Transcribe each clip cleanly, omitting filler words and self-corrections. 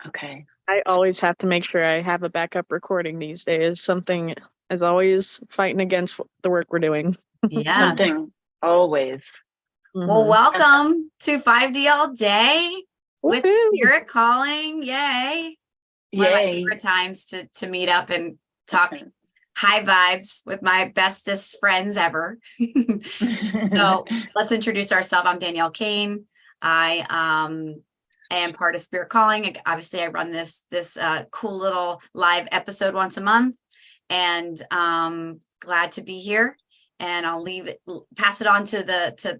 Okay. I always have to make sure I have a backup recording these days. Something is always fighting against the work we're doing. Yeah. Something always. Well, welcome to 5D All Day with Woohoo. Spirit Calling. Yay. One of my favorite times to meet up and talk high vibes with my bestest friends ever. So let's introduce ourselves. I'm Danielle Kane. I am part of Spirit Calling. Obviously, I run this cool little live episode once a month, and glad to be here. And I'll pass it on to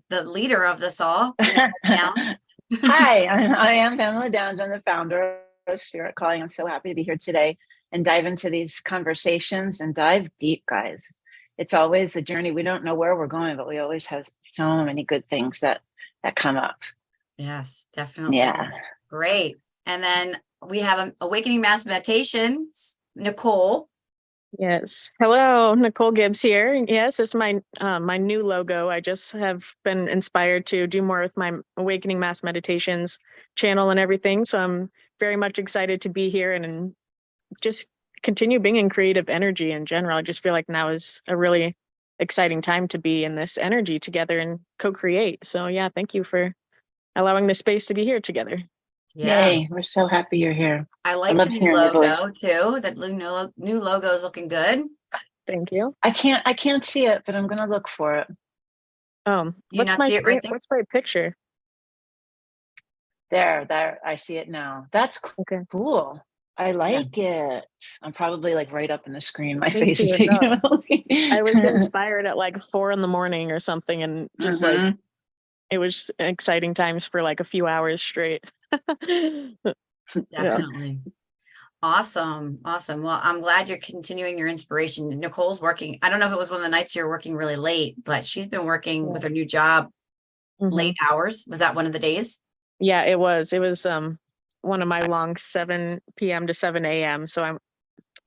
the leader of this all. Hi, I am Pamela Downs. I'm the founder of Spirit Calling. I'm so happy to be here today and dive into these conversations and dive deep, guys. It's always a journey. We don't know where we're going, but we always have so many good things that come up. Yes, definitely. Yeah. Great. And then we have Awakening Mass Meditations, Nicole. Yes. Hello, Nicole Gibbs here. Yes, it's my my new logo. I just have been inspired to do more with my Awakening Mass Meditations channel and everything. So I'm very much excited to be here and just continue being in creative energy in general. I just feel like now is a really exciting time to be in this energy together and co-create. So yeah, thank you for allowing the space to be here together. Yes. Yay, we're so happy you're here. I like the new logo too. That new logo is looking good. Thank you. I can't see it, but I'm gonna look for it. What's my screen? What's my picture? There, I see it now. That's cool. I like it. I'm probably like right up in the screen. My face is taking a I was inspired at like 4 a.m. or something, and just like it was exciting times for like a few hours straight. Definitely. Awesome. Well, I'm glad you're continuing your inspiration. Nicole's working. I don't know if it was one of the nights you were working really late, but she's been working with her new job late hours. Was that one of the days? Yeah, it was. It was one of my long 7 p.m. to 7 a.m. So I'm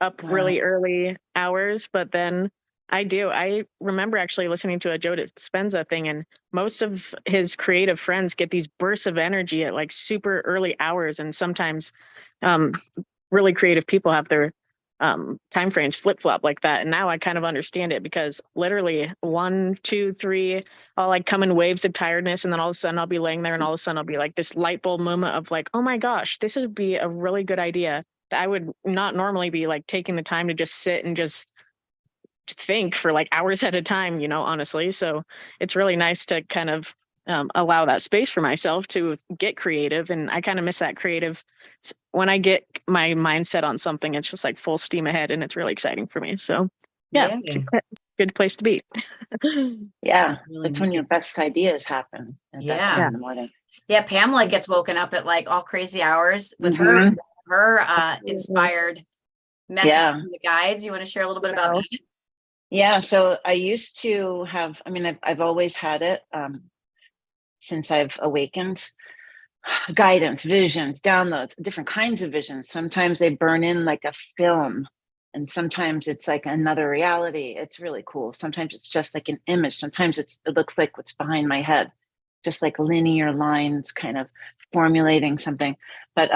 up really early hours, but then I remember actually listening to a Joe Dispenza thing, and most of his creative friends get these bursts of energy at like super early hours. And sometimes really creative people have their time frames flip-flop like that. And now I kind of understand it, because literally 1, 2, 3, I'll like come in waves of tiredness, and then all of a sudden I'll be laying there, and all of a sudden I'll be like this light bulb moment of like, oh my gosh, this would be a really good idea that I would not normally be like taking the time to just sit and just think for like hours at a time, honestly. So it's really nice to kind of allow that space for myself to get creative. And I kind of miss that creative. When I get my mindset on something, it's just like full steam ahead, and it's really exciting for me. So yeah. It's a good place to be. Yeah, that's when your best ideas happen. In the morning. Yeah, Pamela gets woken up at like all crazy hours with her inspired message from the guides. You want to share a little bit about that? Yeah, so I used to have, I've always had it since I've awakened. Guidance, visions, downloads, different kinds of visions. Sometimes they burn in like a film, and sometimes it's like another reality. It's really cool. Sometimes it's just like an image. Sometimes it looks like what's behind my head, just like linear lines kind of formulating something. But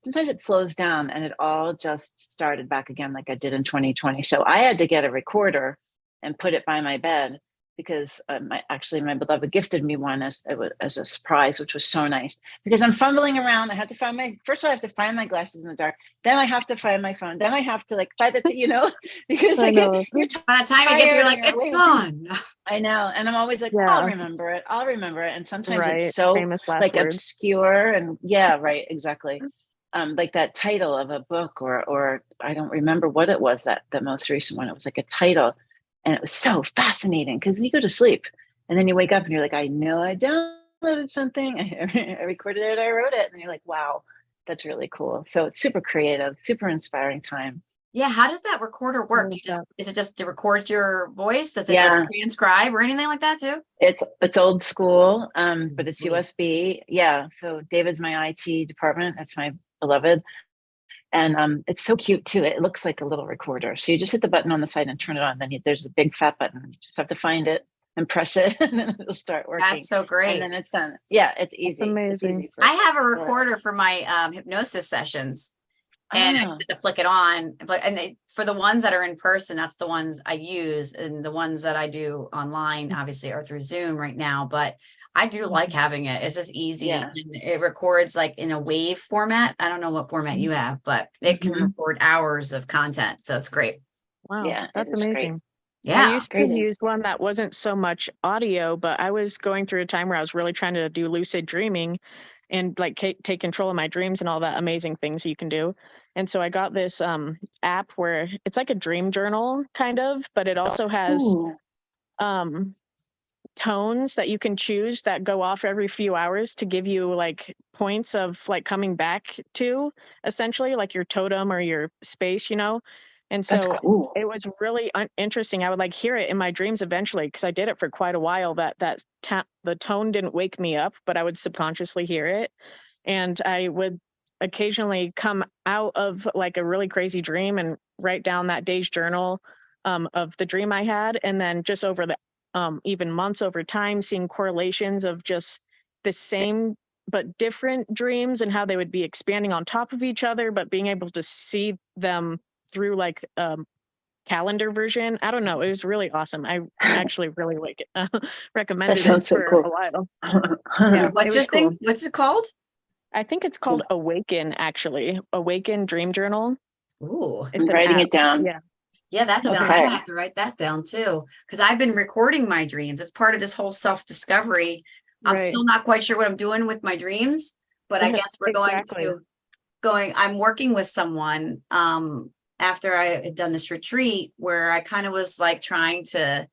sometimes it slows down, and it all just started back again like I did in 2020. So I had to get a recorder and put it by my bed, because my beloved gifted me one as a surprise, which was so nice, because I'm fumbling around. I have to find first of all, I have to find my glasses in the dark. Then I have to find my phone. Then I have to like find it, because like you're by the time you get to, you're like, it's gone. I know. And I'm always like, I'll remember it. And sometimes it's so like obscure and right, exactly. Like that title of a book or I don't remember what it was, that the most recent one. It was like a title. And it was so fascinating, because you go to sleep and then you wake up and you're like, I know I downloaded something. I recorded it. I wrote it. And you're like, wow, that's really cool. So it's super creative, super inspiring time. Yeah. How does that recorder work? Is it just to record your voice? Does it like transcribe or anything like that too? It's old school, but it's USB. Yeah. So David's my IT department. That's my beloved. And it's so cute too. It looks like a little recorder. So you just hit the button on the side and turn it on. Then there's a big fat button. You just have to find it, and press it and then it'll start working. That's so And great. then it's done. Yeah, it's easy. It's amazing. easy for I have a for- recorder for my hypnosis sessions. And I Ah, just have to flick it on. For the ones that are in person, that's the ones I use. And the ones that I do online, obviously, are through Zoom right now. But I do like having it. It's just easy. Yeah. And it records like in a wave format. I don't know what format you have, but it can Mhm. record hours of content. So it's great. Wow, Yeah, it that's is great. amazing. Yeah. I used to Great. use one that wasn't so much audio, but I was going through a time where I was really trying to do lucid dreaming and like take control of my dreams and all that amazing things you can do. And so I got this app where it's like a dream journal kind of, but it also has Ooh. tones that you can choose that go off every few hours to give you like points of like coming back to, essentially like your totem or your space, you know? And That's so cool. it was really interesting. I would like hear it in my dreams eventually because I did it for quite a while. The tone didn't wake me up, but I would subconsciously hear it, and I would occasionally come out of like a really crazy dream and write down that day's journal of the dream I had, and then just over the even months over time, seeing correlations of just the same but different dreams and how they would be expanding on top of each other, but being able to see them through like calendar version. I don't know. It was really awesome. I actually really like it. Recommended it sounds so for cool. a while. Yeah, What's it was this thing? cool. What's it called? I think it's called Awaken, actually. Awaken Dream Journal. Ooh. I'm It's an writing app. it down. Yeah. Yeah, that sounds. Okay. I have to write that down too, because I've been recording my dreams. It's part of this whole self-discovery. I'm Right. still not quite sure what I'm doing with my dreams, but I guess we're Exactly. I'm working with someone after I had done this retreat where I kind of was like trying to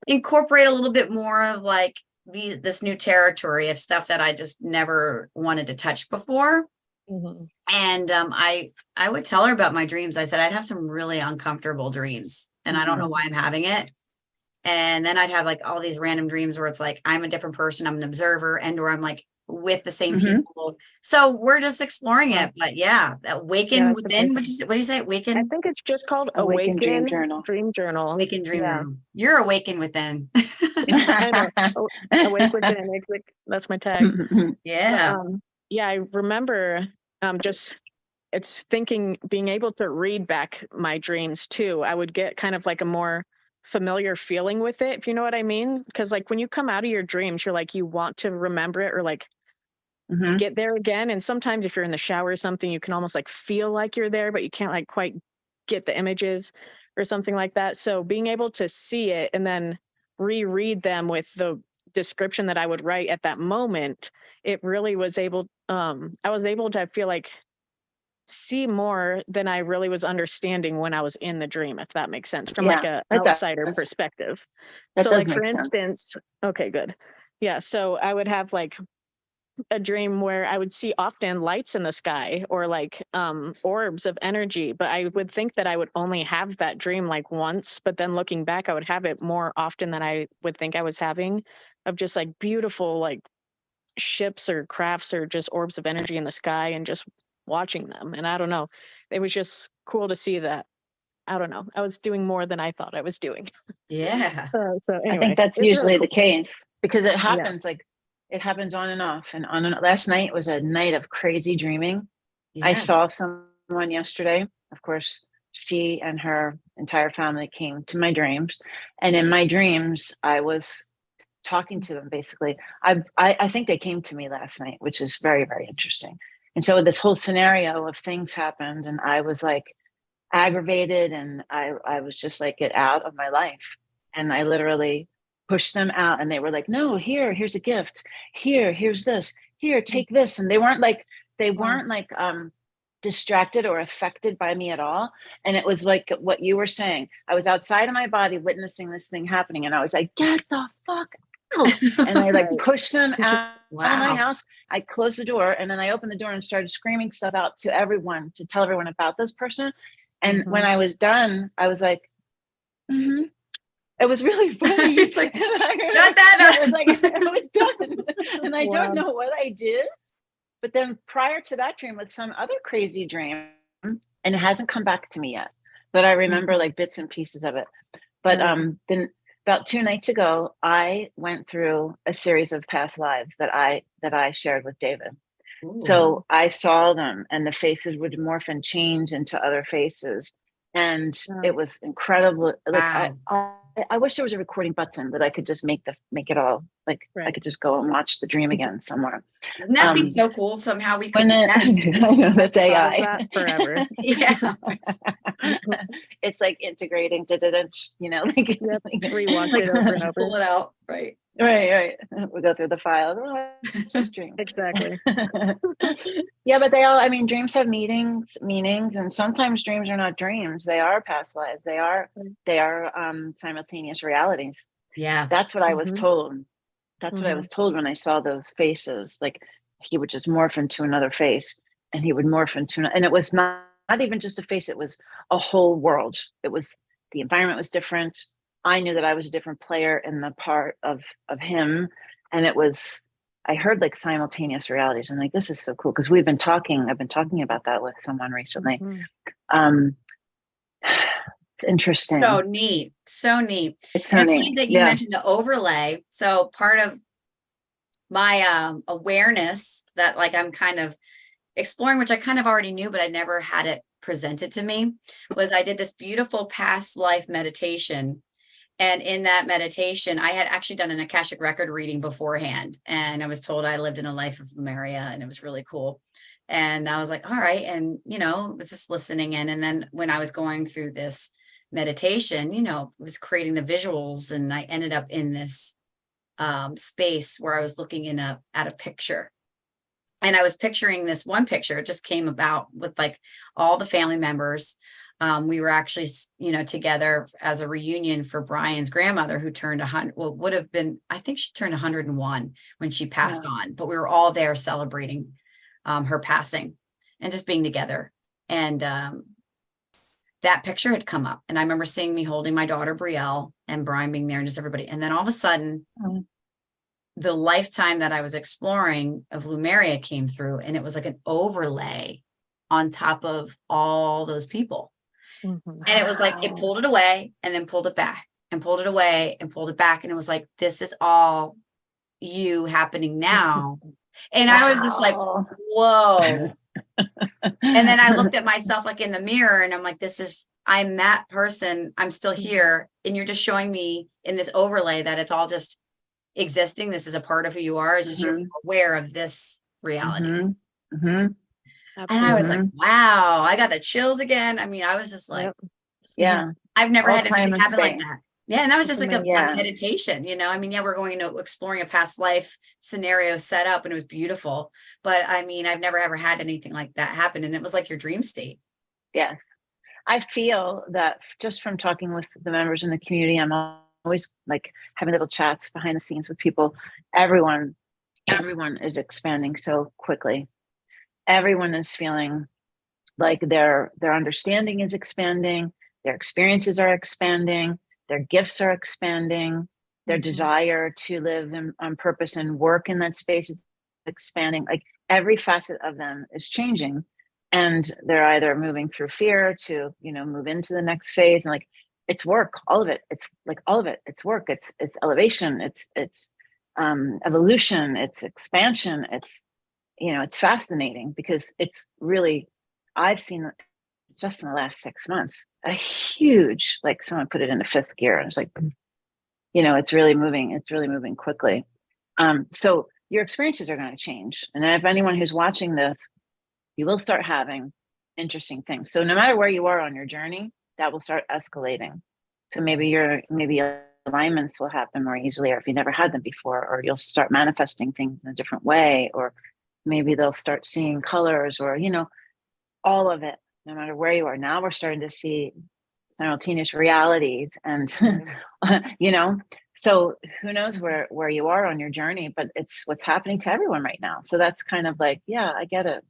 incorporate a little bit more of like this new territory of stuff that I just never wanted to touch before. Mm-hmm. And I would tell her about my dreams. I said I'd have some really uncomfortable dreams, and I don't know why I'm having it. And then I'd have like all these random dreams where it's like I'm a different person, I'm an observer, and or I'm like with the same people. So we're just exploring it. But yeah, awaken within. What do you say? Awaken. I think it's just called Awaken Dream Journal. Dream Journal. Awaken Dream Journal. You're awakened within. I know. Awake within. That's my tag. Yeah. But, yeah, I remember just it's thinking, being able to read back my dreams too. I would get kind of like a more familiar feeling with it, if you know what I mean. Because like when you come out of your dreams, you're like, you want to remember it or like get there again. And sometimes if you're in the shower or something, you can almost like feel like you're there, but you can't like quite get the images or something like that. So being able to see it and then reread them with the description that I would write at that moment, it really was able, I was able to feel like see more than I really was understanding when I was in the dream, if that makes sense, from like a outsider perspective. So like, for instance, okay, good. Yeah. So I would have like a dream where I would see often lights in the sky or like orbs of energy, but I would think that I would only have that dream like once, but then looking back, I would have it more often than I would think I was having, of just like beautiful like ships or crafts or just orbs of energy in the sky and just watching them. And I don't know, it was just cool to see that. I don't know, I was doing more than I thought I was doing. Yeah. So anyway, I think that's usually the case because it Yeah. happens like it happens on and off and on and on. Last night was a night of crazy dreaming. Yeah. I saw someone yesterday. Of course, she and her entire family came to my dreams. And in my dreams, I was talking to them basically. I think they came to me last night, which is very, very interesting. And so this whole scenario of things happened and I was like aggravated and I was just like, get out of my life. And I literally pushed them out and they were like, no, here's a gift. Here's this. Here, take this. And they weren't like distracted or affected by me at all. And it was like what you were saying. I was outside of my body witnessing this thing happening. And I was like, get the fuck out. And I like pushed them out of my house. I closed the door and then I opened the door and started screaming stuff out to everyone to tell everyone about this person. And when I was done, I was like, it was really funny. It's like, I was done. And I don't know what I did. But then prior to that dream was some other crazy dream and it hasn't come back to me yet. But I remember like bits and pieces of it. But then about 2 nights ago, I went through a series of past lives that I shared with David. Ooh. So I saw them, and the faces would morph and change into other faces, and it was incredible. Like Wow. I wish there was a recording button that I could just make it all, like I Right. could just go and watch the dream again somewhere. Wouldn't that be so cool? Somehow we could When do it, that. I know that's Pause AI. that forever. Yeah. It's like integrating, like, Yep. like, Rewatch Like it over and over. pull it out. Right. right. We go through the files. Oh, it's just dream. Exactly. Yeah, but they all, I mean, dreams have meanings, and sometimes dreams are not dreams. They are past lives. They are simultaneous realities. Yeah. That's what I was told. That's what I Mhm. was told when I saw those faces. Like he would just morph into another face, and he would morph into, and it was not even just a face. It was a whole world. It was, the environment was different. I knew that I was a different player in the part of him, and it was, I heard like simultaneous realities, and like, this is so cool, because I've been talking about that with someone recently. Mhm. It's interesting. So neat. So neat. It's so And it's neat. funny that you mentioned the overlay. So part of my awareness that like I'm kind of exploring, which I kind of already knew, but I never had it presented to me, was I did this beautiful past life meditation. And in that meditation, I had actually done an Akashic record reading beforehand. And I was told I lived in a life of Lemuria, and it was really cool. And I was like, all right. And, was just listening in. And then when I was going through this meditation, was creating the visuals, and I ended up in this space where I was looking at a picture. And I was picturing this one picture. It just came about with like all the family members. We were actually, together as a reunion for Brian's grandmother, who turned 100. Well, would have been, I think she turned 101 when she passed on. But we were all there celebrating her passing and just being together. And that picture had come up, and I remember seeing me holding my daughter Brielle and Brian being there, and just everybody. And then all of a sudden, the lifetime that I was exploring of Lemuria came through, and it was like an overlay on top of all those people. Mhm. And it was like, it pulled it away and then pulled it back and pulled it away and pulled it back. And it was like, this is all you happening now. And I was just like, whoa. And then I looked at myself like in the mirror, and I'm like, I'm that person. I'm still here. And you're just showing me in this overlay that it's all just existing. This is a part of who you are. It's just you're aware of this reality. And I was like, wow, I got the chills again. I mean, I was just like, I've never had anything happen like that. Yeah. And that was just like a meditation, I mean, we're going to exploring a past life scenario set up, and it was beautiful. But I mean, I've never ever had anything like that happen. And it was like your dream state. Yes. I feel that just from talking with the members in the community, I'm always like having little chats behind the scenes with people. Everyone is expanding so quickly. Everyone is feeling like their understanding is expanding, their experiences are expanding, their gifts are expanding, their desire to live on purpose and work in that space is expanding. Like every facet of them is changing, and they're either moving through fear to move into the next phase. And like, it's work, all of it. It's like all of it. It's work. It's elevation. It's evolution. It's expansion. It's it's fascinating, because it's really, I've seen just in the last 6 months a huge, like someone put it into fifth gear. It's like, it's really moving quickly. So your experiences are going to change, and if anyone who's watching this, you will start having interesting things. So no matter where you are on your journey, that will start escalating. So maybe alignments will happen more easily, or if you never had them before, or you'll start manifesting things in a different way, or maybe they'll start seeing colors, or all of it. No matter where you are now, we're starting to see simultaneous realities, and so who knows where you are on your journey, but it's what's happening to everyone right now. So that's kind of like, yeah, I get it,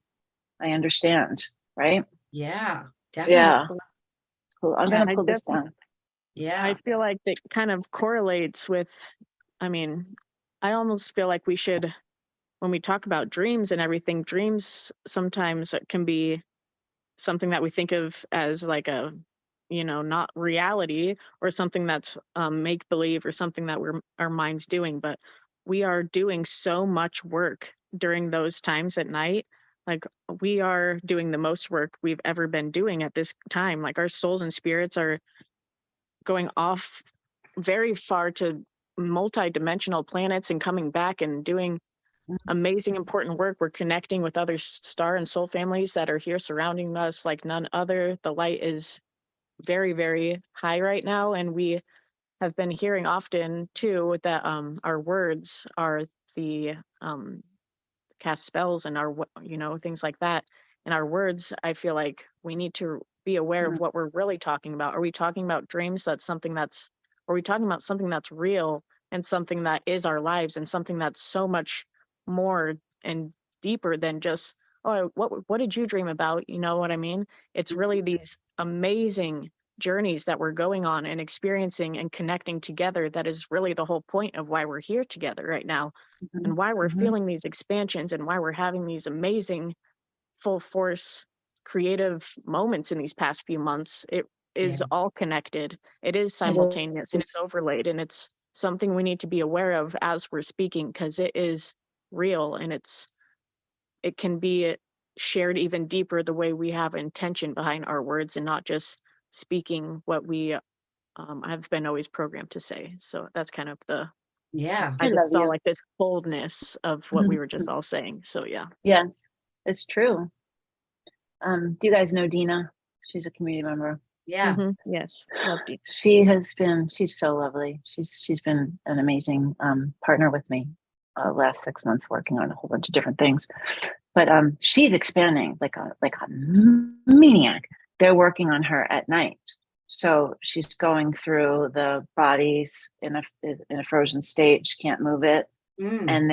I understand, right? Yeah, definitely. Yeah, cool. I'm gonna pull this down. Yeah, I feel like it kind of correlates with, I mean, I almost feel like we should, when we talk about dreams and everything, dreams sometimes can be something that we think of as like a not reality or something that's make believe or something that our minds doing, but we are doing so much work during those times at night. Like, we are doing the most work we've ever been doing at this time. Like, our souls and spirits are going off very far to multi-dimensional planets and coming back and doing amazing, important work. We're connecting with other star and soul families that are here surrounding us like none other. The light is very, very high right now. And we have been hearing often too that our words are the cast spells and our, things like that. And our words, I feel like we need to be aware of what we're really talking about. Are we talking about dreams? Are we talking about something that's real and something that is our lives and something that's so much more and deeper than just, oh, what did you dream about? You know what I mean? It's really these amazing journeys that we're going on and experiencing and connecting together that is really the whole point of why we're here together right now, and why we're feeling these expansions and why we're having these amazing full force creative moments in these past few months. It is all connected. It is simultaneous and it's overlaid, and it's something we need to be aware of as we're speaking, because it is real and it can be shared even deeper the way we have intention behind our words and not just speaking what we have been always programmed to say. So that's kind of I just saw like this boldness of what we were just all saying. So yeah. Yes, it's true. Do you guys know Dina? She's a community member. Yeah. Yes. Love Dina. She's so lovely. She's been an amazing partner with me last 6 months, working on a whole bunch of different things. But she's expanding like a maniac. They're working on her at night. So she's going through the bodies in a frozen state. She can't move it. And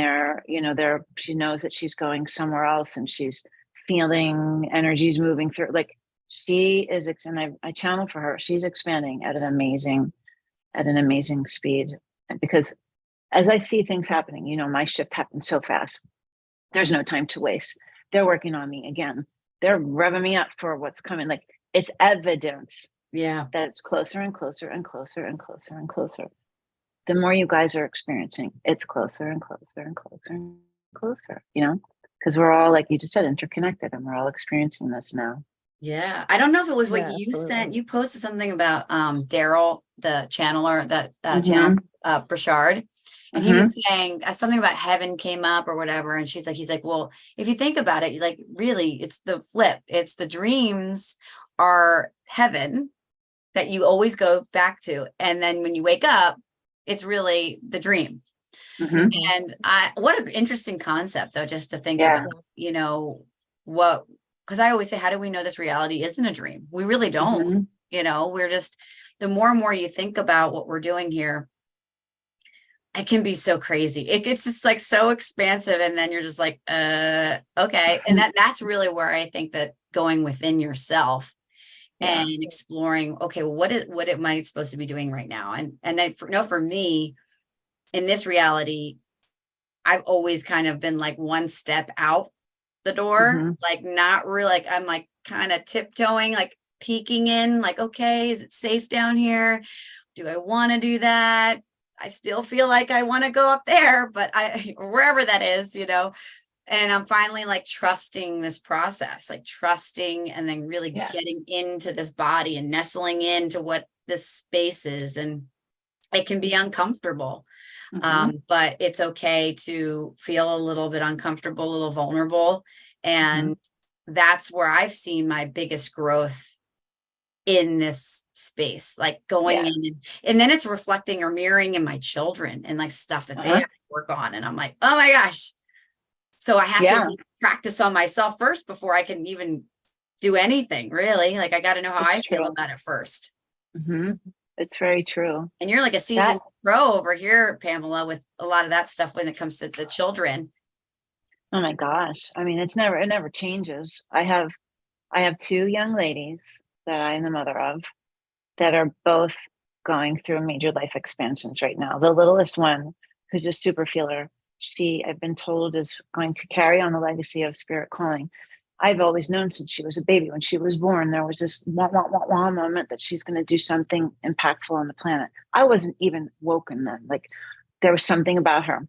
she knows that she's going somewhere else, and she's feeling energies moving through. Like, she is, and I channel for her. She's expanding at an amazing speed. And because as I see things happening, my shift happened so fast. There's no time to waste. They're working on me again. They're revving me up for what's coming. Like, it's evidence that it's closer and closer and closer and closer and closer. The more you guys are experiencing, it's closer and closer and closer and closer, because we're all, like you just said, interconnected, and we're all experiencing this now. Yeah. I don't know if it was what you sent. You posted something about Daryl, the channeler, that channel Brashard. And he was saying something about heaven came up or whatever. And he's like, well, if you think about it, like, really, it's the flip. It's the dreams are heaven that you always go back to. And then when you wake up, it's really the dream. And what an interesting concept, though, just to think about, because I always say, how do we know this reality isn't a dream? We really don't. We're just, the more and more you think about what we're doing here, it can be so crazy. It gets just like so expansive. And then you're just like, okay. And that's really where I think that going within yourself and exploring, okay, well, what am I supposed to be doing right now? And then for me, in this reality, I've always kind of been like one step out the door, like not really, like I'm like kind of tiptoeing, like peeking in, like, okay, is it safe down here? Do I want to do that? I still feel like I want to go up there, but wherever that is, and I'm finally like trusting this process, like trusting, and then really getting into this body and nestling into what this space is. And it can be uncomfortable, but it's okay to feel a little bit uncomfortable, a little vulnerable. And that's where I've seen my biggest growth in this space, like going in, and then it's reflecting or mirroring in my children and like stuff that they have to work on. And I'm like, oh my gosh. So I have to practice on myself first before I can even do anything, really. Like, I got to know how I feel about it first. It's very true. And you're like a seasoned pro over here, Pamela, with a lot of that stuff when it comes to the children. Oh my gosh. I mean, it never changes. I have 2 young ladies that I am the mother of that are both going through major life expansions right now. The littlest one, who's a super feeler, I've been told, is going to carry on the legacy of spirit calling. I've always known since she was a baby, when she was born, there was this wah moment that she's going to do something impactful on the planet. I wasn't even woken then. Like, there was something about her.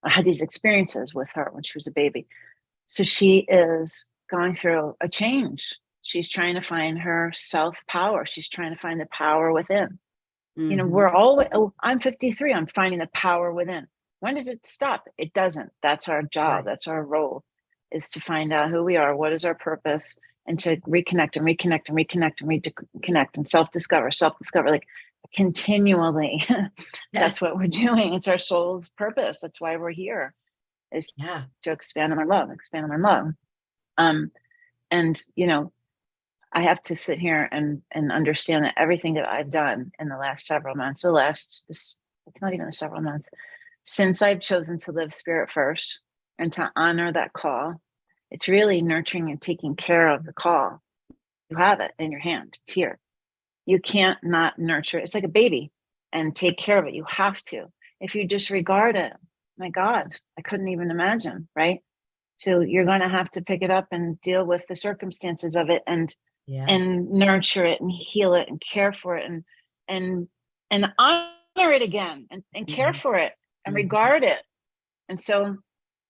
I had these experiences with her when she was a baby. So she is going through a change. She's trying to find her self-power. She's trying to find the power within. You know, we're all, I'm 53, I'm finding the power within. When does it stop? It doesn't. That's our job. Right. That's our role, is to find out who we are, what is our purpose, and to reconnect and reconnect and reconnect and reconnect and self-discover, like continually. That's what we're doing. It's our soul's purpose. That's why we're here, is to expand on our love. And, you know, I have to sit here and understand that everything that I've done in the last several months, it's not even several months, since I've chosen to live spirit first and to honor that call, it's really nurturing and taking care of the call. You have it in your hand. It's here. You can't not nurture it. It's like a baby, and take care of it. You have to. If you disregard it, my God, I couldn't even imagine, right? So you're going to have to pick it up and deal with the circumstances of it, and nurture it and heal it and care for it and honor it again, and care for it and regard it. And so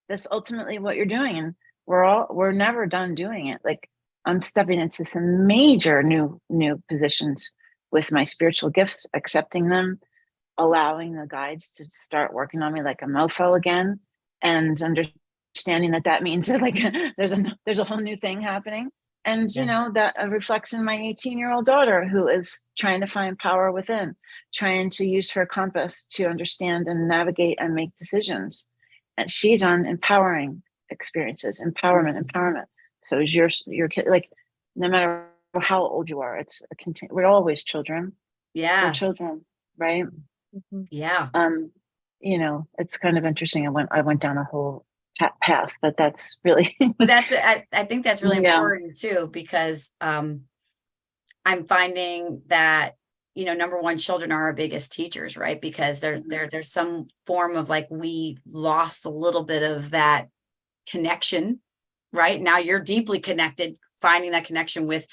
that's ultimately what you're doing. And we're never done doing it. Like, I'm stepping into some major new positions with my spiritual gifts, accepting them, allowing the guides to start working on me like a mofo again, and understanding that means that, like, there's a whole new thing happening. And, you know, that reflects in my 18-year-old daughter, who is trying to find power within, trying to use her compass to understand and navigate and make decisions. And she's on empowering experiences, empowerment. So is your kid. Like, no matter how old you are, it's we're always children. We're children, right? You know, it's kind of interesting. I went down a whole path, but that's really but I think that's really important too, because I'm finding that, you know, number one, children are our biggest teachers, right? Because there's some form of, like, we lost a little bit of that connection. Right now you're deeply connected, finding that connection with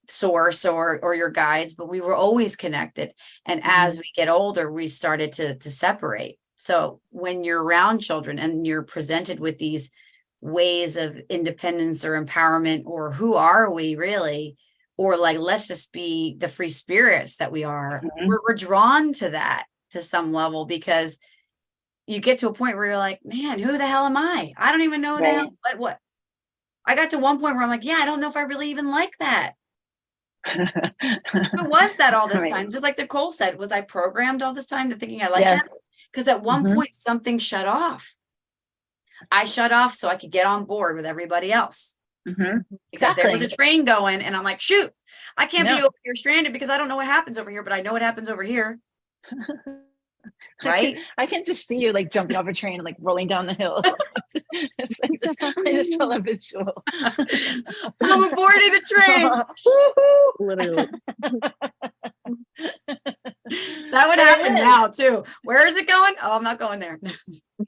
source or your guides, but we were always connected. And as we get older, we started to separate. So when you're around children and you're presented with these ways of independence or empowerment, or who are we really, or like, let's just be the free spirits that we are, we're drawn to that to some level, because you get to a point where you're like, man, who the hell am I? I don't even know the hell, what I got to one point where I'm like, I don't know if I really even like that. Who was that all this time? Just like Nicole said, was I programmed all this time to thinking I like that? Because at one point something shut off. I shut off so I could get on board with everybody else. Because there was a train going, and I'm like, shoot, I can't be over here stranded because I don't know what happens over here, but I know what happens over here. Right? I can just see you, like, jumping off a train and, like, rolling down the hill. It's like this, I just saw a visual. I'm aboarding the train. Literally. That would happen now too. Where is it going? Oh, I'm not going there.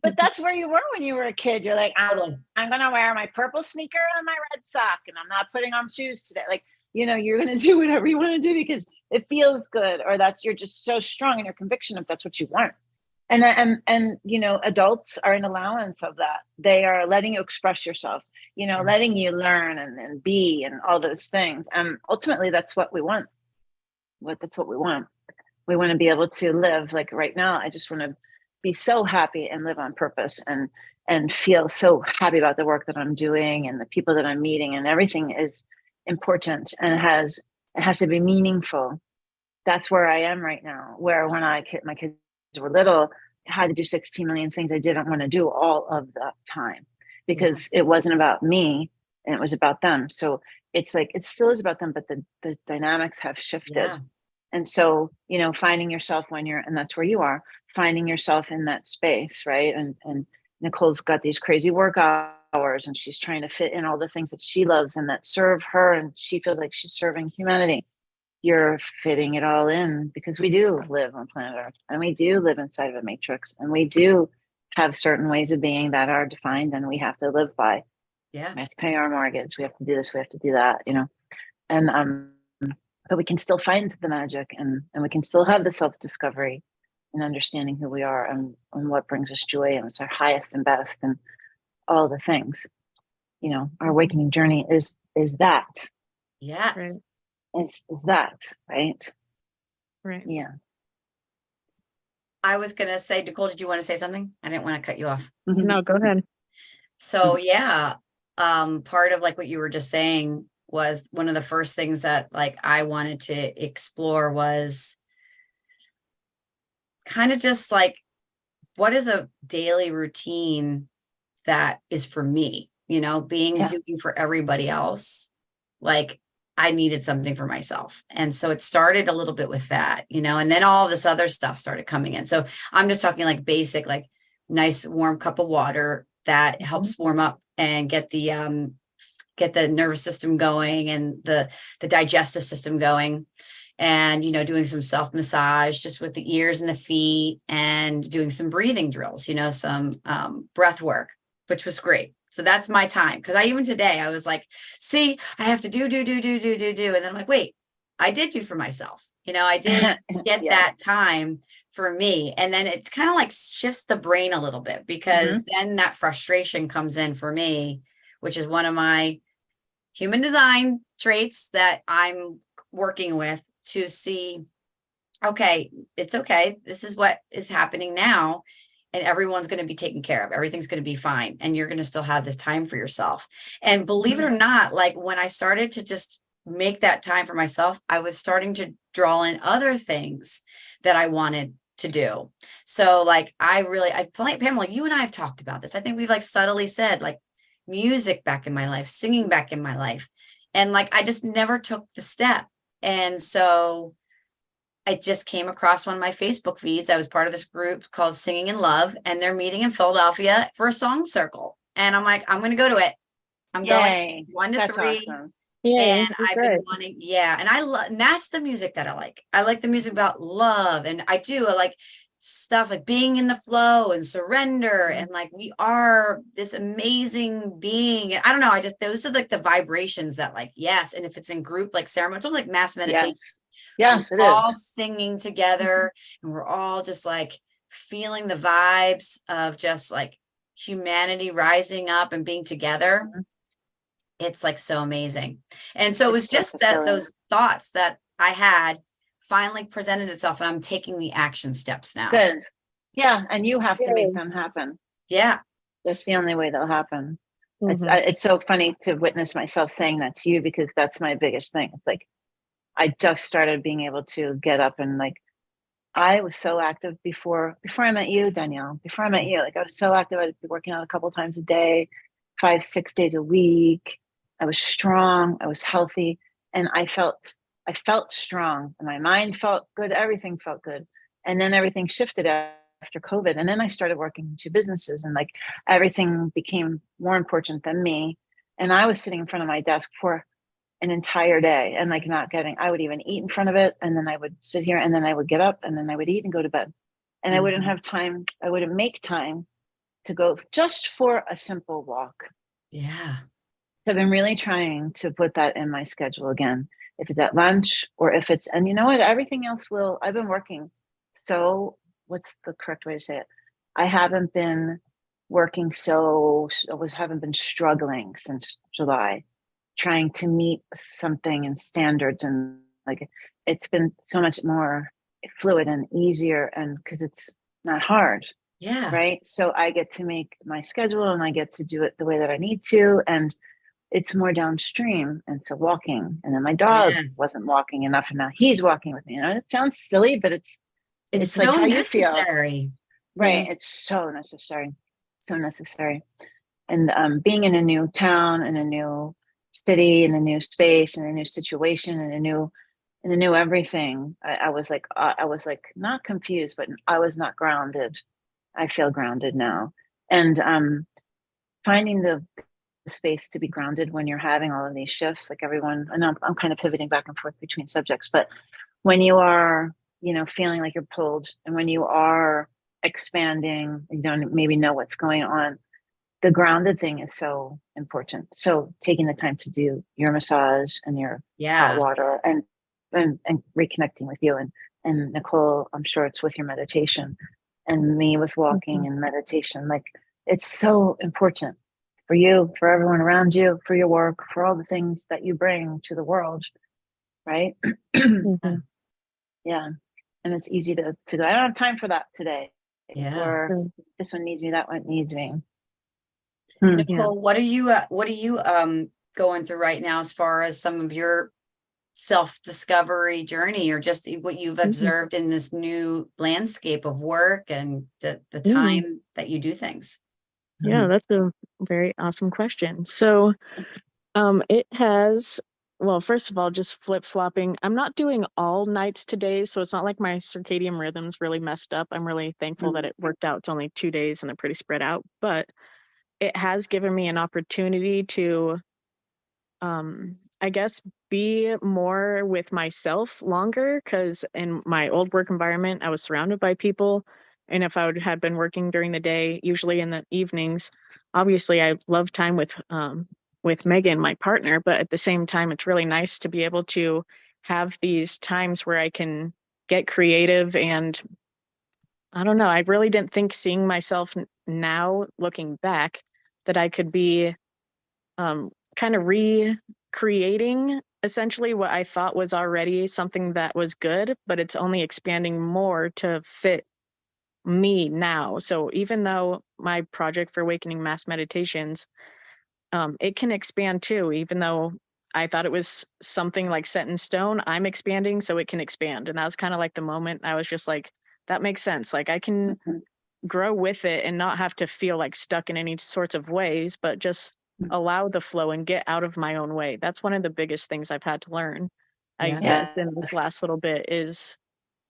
But that's where you were when you were a kid. You're like, I'm going to wear my purple sneaker and my red sock, and I'm not putting on shoes today. Like, you know, you're going to do whatever you want to do because it feels good, or you're just so strong in your conviction if that's what you want. And you know, adults are an allowance of that. They are letting you express yourself, you know, letting you learn and be and all those things. And ultimately, that's what we want. That's what we want. We want to be able to live, like, right now. I just want to be so happy and live on purpose and feel so happy about the work that I'm doing and the people that I'm meeting, and everything is important, and it has to be meaningful. That's where I am right now, where when my kids were little, I had to do 16 million things I didn't want to do all of the time, because it wasn't about me and it was about them. So it's like, it still is about them, but the dynamics have shifted. And so, you know, finding yourself and that's where you are, finding yourself in that space, right? And Nicole's got these crazy work hours, and she's trying to fit in all the things that she loves and that serve her, and she feels like she's serving humanity. You're fitting it all in, because we do live on planet Earth, and we do live inside of a matrix, and we do have certain ways of being that are defined and we have to live by. Yeah. We have to pay our mortgage. We have to do this. We have to do that, and, but we can still find the magic, and we can still have the self-discovery and understanding who we are, and what brings us joy, and what's our highest and best, and all the things. Our awakening journey is that. Yes. Right. Is that, right? Right. Yeah. I was going to say, Nicole, did you want to say something? I didn't want to cut you off. No, go ahead. So yeah, part of like what you were just saying was one of the first things that like I wanted to explore was kind of just like, what is a daily routine that is for me, doing for everybody else. Like I needed something for myself. And so it started a little bit with that, and then all this other stuff started coming in. So I'm just talking like basic, like nice warm cup of water that helps warm up and get the nervous system going and the digestive system going. And, doing some self massage just with the ears and the feet, and doing some breathing drills, some breath work, which was great. So that's my time. Cause even today I was like, see, I have to do. And then I'm like, wait, I did do for myself. I did get that time for me. And then it's kind of like shifts the brain a little bit, because then that frustration comes in for me, which is one of my human design traits that I'm working with, to see, okay, it's okay. This is what is happening now. And everyone's going to be taken care of. Everything's going to be fine. And you're going to still have this time for yourself. And believe it or not, like when I started to just make that time for myself, I was starting to draw in other things that I wanted to do. So like, Pamela, you and I have talked about this. I think we've like subtly said like music back in my life, singing back in my life. And like, I just never took the step. And so I just came across one of my Facebook feeds. I was part of this group called Singing in Love, and they're meeting in Philadelphia for a song circle. And I'm like, I'm going to go to it. I'm going 1 to 3. Awesome. Yeah, And I've been wanting, and I love, and that's the music that I like. I like the music about love. And I like stuff like being in the flow and surrender. And like, we are this amazing being. And I don't know. Those are like the vibrations that like, yes. And if it's in group, like ceremony, it's all like mass meditation. Yes, it all is. singing together, and we're all just like feeling the vibes of just like humanity rising up and being together. It's like so amazing. And so it was just that those thoughts that I had finally presented itself, and I'm taking the action steps now. Good. Yeah. And you have to make them happen. Yeah. That's the only way they'll happen. It's so funny to witness myself saying that to you, because that's my biggest thing. It's like, I just started being able to get up, and like, I was so active before I met you, Danielle, like I was so active. I'd be working out a couple of times a day, 5-6 days a week. I was strong. I was healthy. And I felt strong, and my mind felt good. Everything felt good. And then everything shifted after COVID. And then I started working in 2 businesses, and like everything became more important than me. And I was sitting in front of my desk for an entire day, and like I would even eat in front of it. And then I would sit here, and then I would get up, and then I would eat and go to bed. And I wouldn't have time. I wouldn't make time to go just for a simple walk. Yeah. So I've been really trying to put that in my schedule again, if it's at lunch or if it's, and you know what, everything else I've been working. So what's the correct way to say it? I haven't been working. Haven't been struggling since July, trying to meet something and standards, and like it's been so much more fluid and easier, and because it's not hard. Yeah. Right. So I get to make my schedule, and I get to do it the way that I need to, and it's more downstream. And so walking, and then my dog wasn't walking enough, and now he's walking with me. It sounds silly, but it's so like how necessary. You feel. Right. It's so necessary. And being in a new town, in a new city, in a new space, in a new situation, in a new everything, I was like not confused, but I was not grounded. I feel grounded now. And finding the space to be grounded when you're having all of these shifts, like everyone, I know I'm kind of pivoting back and forth between subjects, but when you are, feeling like you're pulled, and when you are expanding, you don't maybe know what's going on, the grounded thing is so important. So taking the time to do your massage and your hot water and reconnecting with you, and Nicole, I'm sure it's with your meditation, and me with walking and meditation. Like, it's so important for you, for everyone around you, for your work, for all the things that you bring to the world, right? Yeah. And it's easy to go, I don't have time for that today. Or this one needs me, that one needs me. Nicole, what are you going through right now as far as some of your self-discovery journey, or just what you've observed in this new landscape of work and the time that you do things? Yeah, that's a very awesome question. So it has, well, first of all, just flip-flopping. I'm not doing all nights today, so it's not like my circadian rhythm's really messed up. I'm really thankful that it worked out. It's only 2 days and they're pretty spread out, but it has given me an opportunity to, I guess, be more with myself longer, because in my old work environment, I was surrounded by people. And if I had been working during the day, usually in the evenings, obviously I love time with Megan, my partner, but at the same time, it's really nice to be able to have these times where I can get creative. And I don't know, I really didn't think, seeing myself now looking back, that I could be kind of recreating essentially what I thought was already something that was good, but it's only expanding more to fit me now. So even though my project for Awakening Mass Meditations, it can expand too, even though I thought it was something like set in stone, I'm expanding so it can expand. And that was kind of like the moment I was just like, that makes sense. Like, I can grow with it and not have to feel like stuck in any sorts of ways, but just allow the flow and get out of my own way. That's one of the biggest things I've had to learn, I guess, in this last little bit, is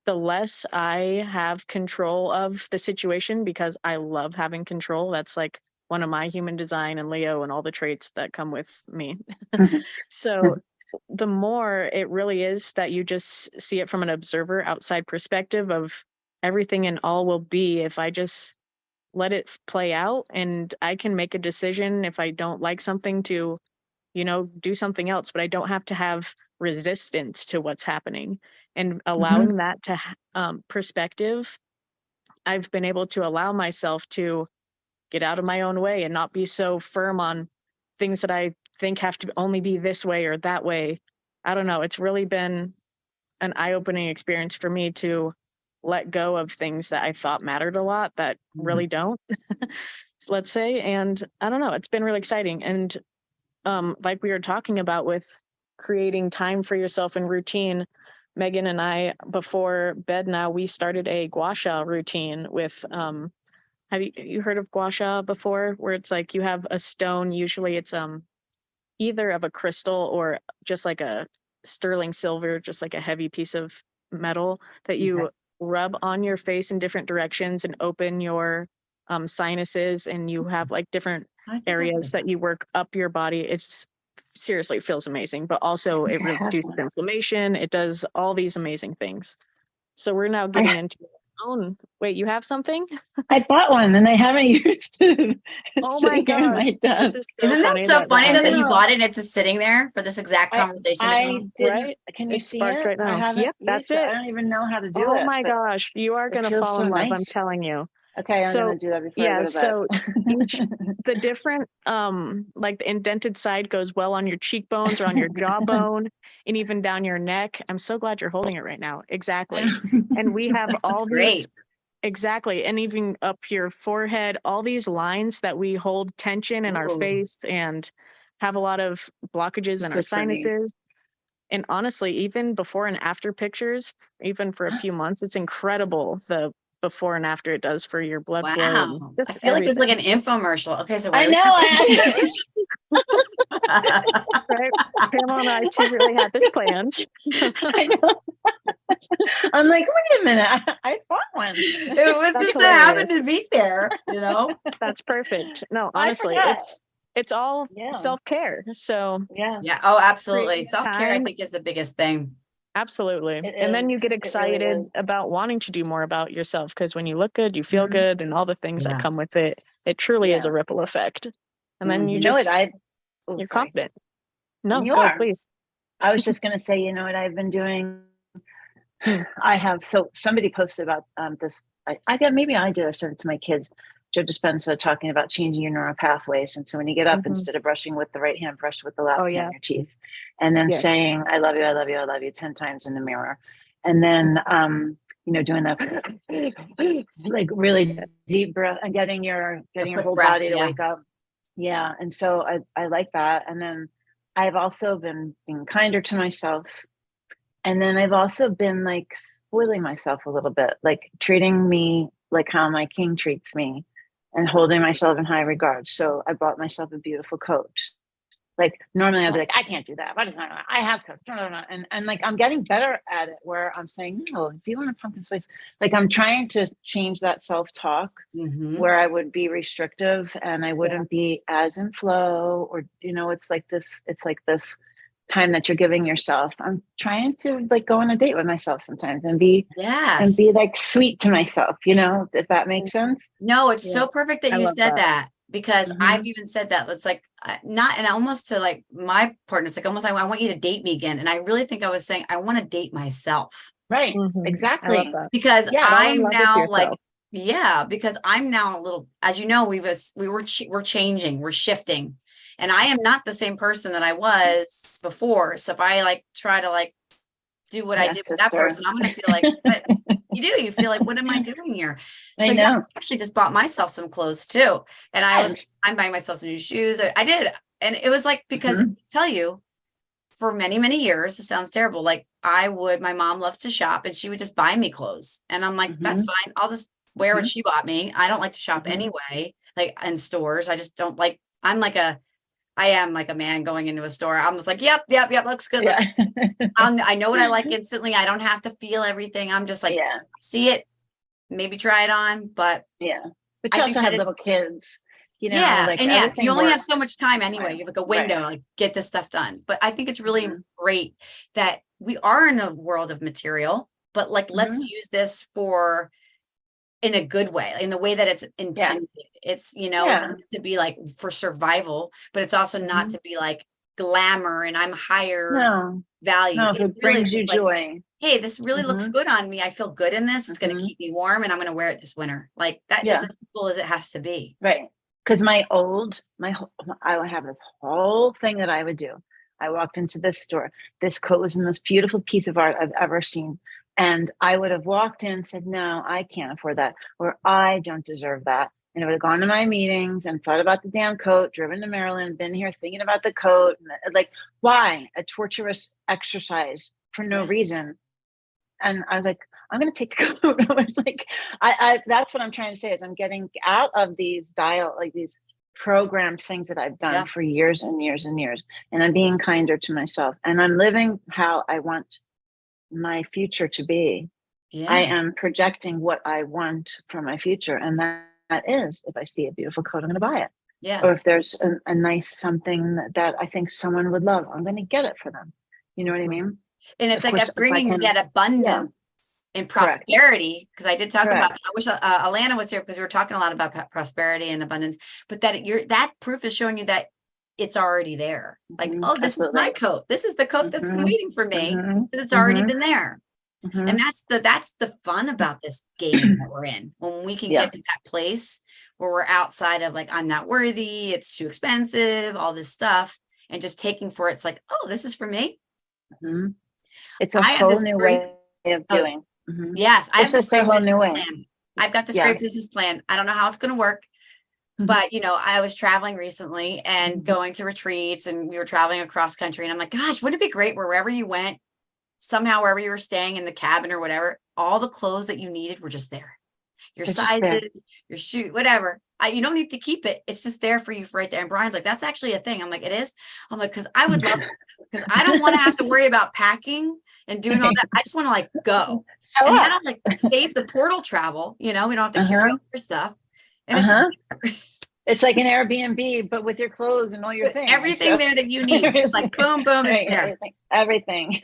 the less I have control of the situation, because I love having control. That's like one of my human design and Leo and all the traits that come with me. So the more it really is that you just see it from an observer outside perspective of everything and all will be if I just let it play out, and I can make a decision if I don't like something to, do something else, but I don't have to have resistance to what's happening. And allowing that to perspective, I've been able to allow myself to get out of my own way and not be so firm on things that I think have to only be this way or that way. I don't know. It's really been an eye-opening experience for me to let go of things that I thought mattered a lot that really don't, let's say. And I don't know, it's been really exciting. And like we were talking about with creating time for yourself and routine, Megan and I, before bed now, we started a gua sha routine with, have you heard of gua sha before? Where it's like you have a stone, usually it's either of a crystal or just like a sterling silver, just like a heavy piece of metal that you rub on your face in different directions and open your sinuses, and you have like different areas that you work up your body. It's seriously, it feels amazing, but also it reduces inflammation. It does all these amazing things. So we're now getting into our own. Wait, you have something? I bought one and I haven't used it. Oh my gosh. This is Isn't that so funny though, that you know. bought it and it's just sitting there for this exact conversation? I didn't. Right? Can you It's see sparked it? right now. I haven't Yep, that's used it. I don't even know how to do it. Oh my gosh, you are going to fall in love. I'm telling you. Okay, I'm going to do that before I go to so bed. the different, like the indented side goes well on your cheekbones or on your jawbone and even down your neck. I'm so glad you're holding it right now. Exactly. And we have all these, exactly. And even up your forehead, all these lines that we hold tension in our face and have a lot of blockages in our sinuses. And honestly, even before and after pictures, even for a few months, it's incredible the before and after it does for your blood flow. And I feel like it's like an infomercial. Okay, so I know. Right? Pamela and I secretly had this planned. I know. I'm like, wait a minute, I bought one. It was just that happened to be there, That's perfect. No, honestly, it's all self-care. So yeah. Oh, absolutely. Self-care, I think, is the biggest thing. Absolutely. It And then you is. get It really excited is. about wanting to do more about yourself, because when you look good, you feel good, and all the things that Yeah. come with it, it truly is Yeah. a ripple effect. And then You know what you're sorry. confident. No, You go, are. please. I was just going to say, you know what I've been doing? Hmm. I have, so somebody posted about this. I got, maybe I did, I sent it to my kids. Joe Dispenza talking about changing your neural pathways. And so when you get up, Mhm. instead of brushing with the right hand, brush with the left Oh, hand, yeah. your teeth. And then Yes. saying, I love you, I love you, I love you 10 times in the mirror. And then, doing that like really deep breath and getting your quick whole breath, body to yeah. wake up. Yeah. And so I like that. And then I've also been being kinder to myself. And then I've also been like spoiling myself a little bit, like treating me like how my king treats me and holding myself in high regard. So I bought myself a beautiful coat. Like normally I'd be like, I can't do that. What is that? I have coats. And like I'm getting better at it where I'm saying, no, if you want a pumpkin spice, like I'm trying to change that self-talk where I would be restrictive and I wouldn't be as in flow, or it's like this time that you're giving yourself. I'm trying to like go on a date with myself sometimes and be like sweet to myself, if that makes sense. No, it's Yeah. so perfect that I you love said that. that, because I've even said that. It's like not, and almost to like my partner, it's like almost I want you to date me again. And I really think I was saying I want to date myself. Right. Mhm. I love Exactly. that. Because Yeah. Fall in I'm love with now like, yourself. yeah, because I'm now a little, as you know, we're changing, we're shifting, and I am not the same person that I was before. So if I like try to like do what I did with that sister. person, I'm going to feel like, but you feel like, what am I doing here? So I know. yeah, I actually just bought myself some clothes too. And I'm buying myself some new shoes. I did. And it was like, because I tell you, for many, many years, it sounds terrible. Like my mom loves to shop and she would just buy me clothes. And I'm like, that's fine. I'll just wear what she bought me. I don't like to shop anyway, like in stores. I just don't like, I am like a man going into a store. I'm just like, yep, looks good. Yeah. I know what I like instantly. I don't have to feel everything. I'm just like, see it, maybe try it on. But yeah. But I you think also that have is, little kids, and you everything only have so works. much time anyway. Right. You have like a window, like get this stuff done. But I think it's really great that we are in a world of material, but like, let's use this in a good way, in the way that it's intended. It's, it doesn't have to be like for survival, but it's also not to be like glamour and I'm higher value. No, if it really brings you just like, joy. hey, this really looks good on me. I feel good in this. It's going to keep me warm and I'm going to wear it this winter. Like that is as simple as it has to be. Right. Because I would have this whole thing that I would do. I walked into this store. This coat was the most beautiful piece of art I've ever seen. And I would have walked in and said, no, I can't afford that, or I don't deserve that. And I would have gone to my meetings and thought about the damn coat, driven to Maryland, been here thinking about the coat. And like, why? A torturous exercise for no reason. And I was like, I'm going to take the coat. I was like, that's what I'm trying to say is I'm getting out of these these programmed things that I've done for years and years and years. And I'm being kinder to myself and I'm living how I want my future to be. I am projecting what I want for my future. And that is, if I see a beautiful coat, I'm going to buy it. Yeah. Or if there's a nice something that I think someone would love, I'm going to get it for them. You know what I mean? And it's like bringing that abundance and prosperity. Because I did talk about that. I wish Alana was here because we were talking a lot about prosperity and abundance, but that proof is showing you that it's already there. Like, oh, this is my coat. This is the coat that's been waiting for me because it's already been there. And that's the fun about this game that we're in. When we can get to that place where we're outside of like, I'm not worthy, it's too expensive, all this stuff, and just taking for it's like, oh, this is for me. It's a whole new way of doing. Yes, I have this a whole new way. I've got this great business plan. I don't know how it's going to work. But, I was traveling recently and going to retreats and we were traveling across country and I'm like, gosh, wouldn't it be great wherever you went, somehow, wherever you were staying in the cabin or whatever, all the clothes that you needed were just there. Your sizes, your shoe, whatever. You don't need to keep it. It's just there for you right there. And Brian's like, that's actually a thing. I'm like, it is. I'm like, because I would love it. Because I don't want to have to worry about packing and doing all that. I just want to like go. And then I'll like save the portal travel. We don't have to carry all your stuff. And it's It's like an Airbnb, but with your clothes and all your With things. everything there that you need. It's like boom, boom, it's Right, there. everything.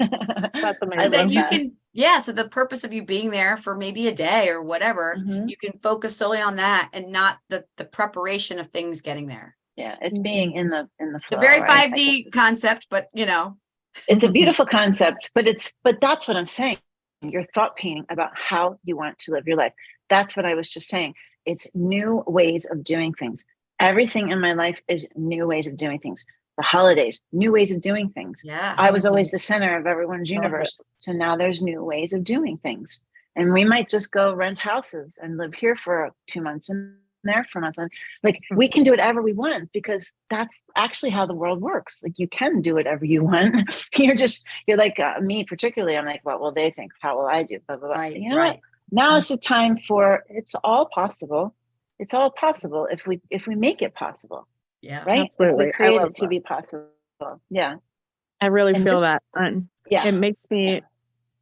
That's So amazing. that you that. can, so the purpose of you being there for maybe a day or whatever, Mhm. you can focus solely on that and not the preparation of things getting there. Yeah, it's being in the The flow, very right? 5D concept, but It's a beautiful concept, but that's what I'm saying. Your thought painting about how you want to live your life. That's what I was just saying. It's new ways of doing things. Everything in my life is new ways of doing things. The holidays, new ways of doing things. yeah. I was always the center of everyone's universe. So now there's new ways of doing things. And we might just go rent houses and live here for 2 months and there for a month. Like we can do whatever we want because that's actually how the world works. Like you can do whatever you want. You're like me particularly. I'm like, what will they think? How will I do? Blah, blah, blah. Right, You know right. what? Now is the time for it's all possible. It's all possible if we make it possible. Yeah. Right? Absolutely. If we create I love it to be possible. Yeah. I really And feel just- that. Yeah. It makes me,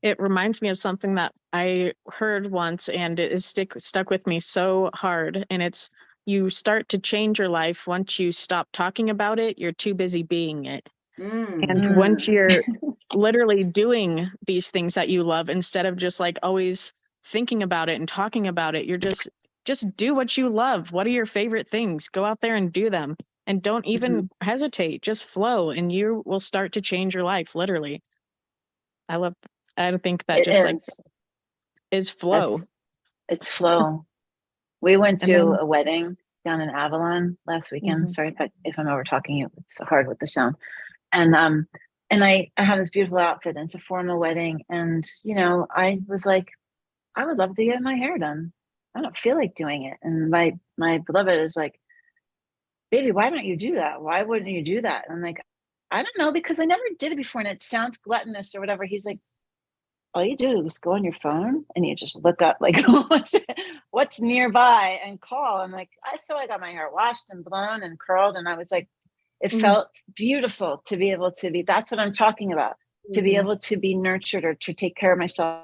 it reminds me of something that I heard once and it is stuck with me so hard. And it's, you start to change your life once you stop talking about it, you're too busy being it. And once you're literally doing these things that you love, instead of just like always thinking about it and talking about it, you're just do what you love. What are your favorite things? Go out there and do them. And don't even hesitate, just flow and you will start to change your life, literally. I think that It just like is. is flow. It's flow. We went And to then- a wedding down in Avalon last weekend. Sorry if I'm over talking you. It's hard with the sound. And I have this beautiful outfit and it's a formal wedding. And I was like, I would love to get my hair done. I don't feel like doing it. And my beloved is like, baby, why don't you do that? Why wouldn't you do that? And I'm like, I don't know, because I never did it before and it sounds gluttonous or whatever. He's like, all you do is go on your phone and you just look up like what's nearby and call. I'm like, I got my hair washed and blown and curled. And I was like, it felt beautiful to be able to be, that's what I'm talking about, to be able to be nurtured or to take care of myself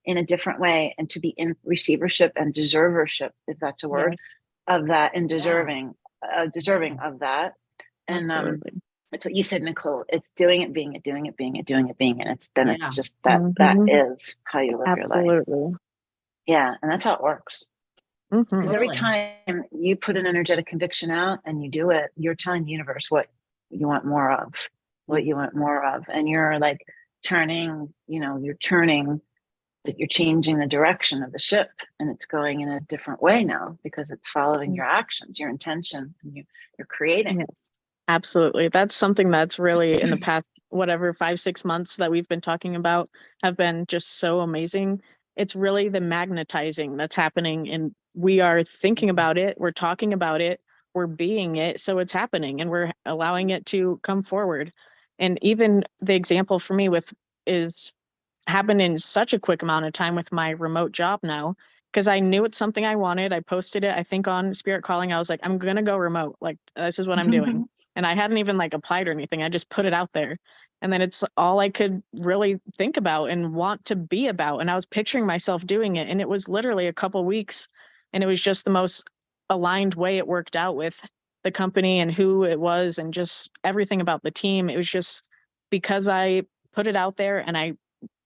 in a different way and to be in receivership and deservership, if that's a word, of that and deserving of that. And it's what you said, Nicole. It's doing it, being it, doing it, being it, doing it, being it. It's just that is how you live your life. Yeah, and that's how it works. Because every time you put an energetic conviction out and you do it, you're telling the universe what you want more of, and you're like turning. That you're changing the direction of the ship, and it's going in a different way now because it's following your actions, your intention, and you're creating. Yes. Absolutely. That's something that's really in the past, 5-6 months that we've been talking about have been just so amazing. It's really the magnetizing that's happening and we are thinking about it. We're talking about it. We're being it. So it's happening and we're allowing it to come forward. And even the example for me is happened in such a quick amount of time with my remote job now, because I knew it's something I wanted. I posted it, I think on Spirit Calling. I was like, I'm going to go remote. Like, this is what I'm doing. And I hadn't even like applied or anything. I just put it out there. And then it's all I could really think about and want to be about. And I was picturing myself doing it. And it was literally a couple weeks. And it was just the most aligned way it worked out with the company and who it was and just everything about the team. It was just because I put it out there and I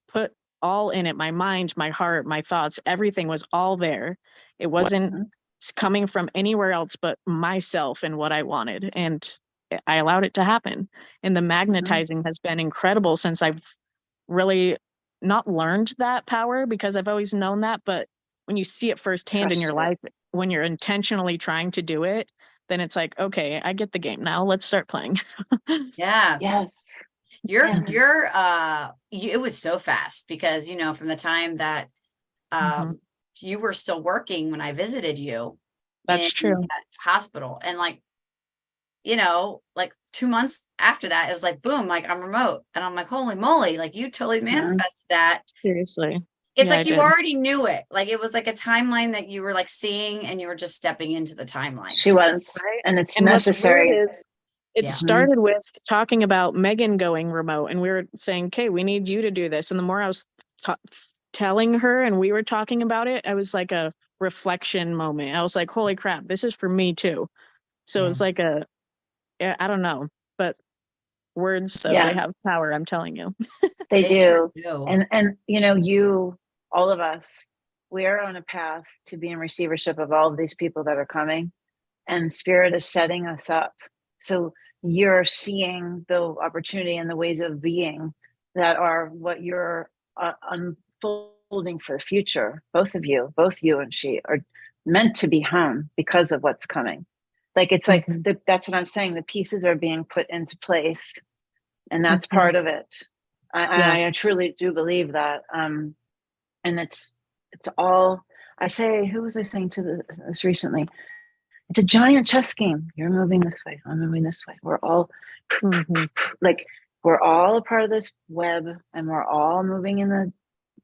put all in it, my mind, my heart, my thoughts, everything was all there. It wasn't coming from anywhere else but myself and what I wanted. And I allowed it to happen. And the magnetizing has been incredible since I've really not learned that power, because I've always known that. But when you see it firsthand in your life, when you're intentionally trying to do it, then it's like, okay, I get the game now. Let's start playing. Yes. It was so fast because, from the time that you were still working when I visited you. That's true. At hospital. And like 2 months after that, it was like, boom, like I'm remote. And I'm like, holy moly, like you totally manifested that. Seriously. It's like you already knew it. Like it was like a timeline that you were like seeing and you were just stepping into the timeline. She was, right? And it's necessary. It started with talking about Megan going remote and we were saying, okay, we need you to do this. And the more I was telling her and we were talking about it, I was like a reflection moment. I was like, holy crap, this is for me too. So it's like I don't know, but words, they have power, I'm telling you. They do. do. And all of us, we are on a path to be in receivership of all of these people that are coming, and Spirit is setting us up. So you're seeing the opportunity and the ways of being that are what you're unfolding for the future. Both you and she are meant to be home because of what's coming. Like, it's like, that's what I'm saying. The pieces are being put into place, and that's part of it. I truly do believe that. And it's all, I say, who was I saying to this recently? It's a giant chess game. You're moving this way, I'm moving this way. We're all like, we're all a part of this web, and we're all moving in the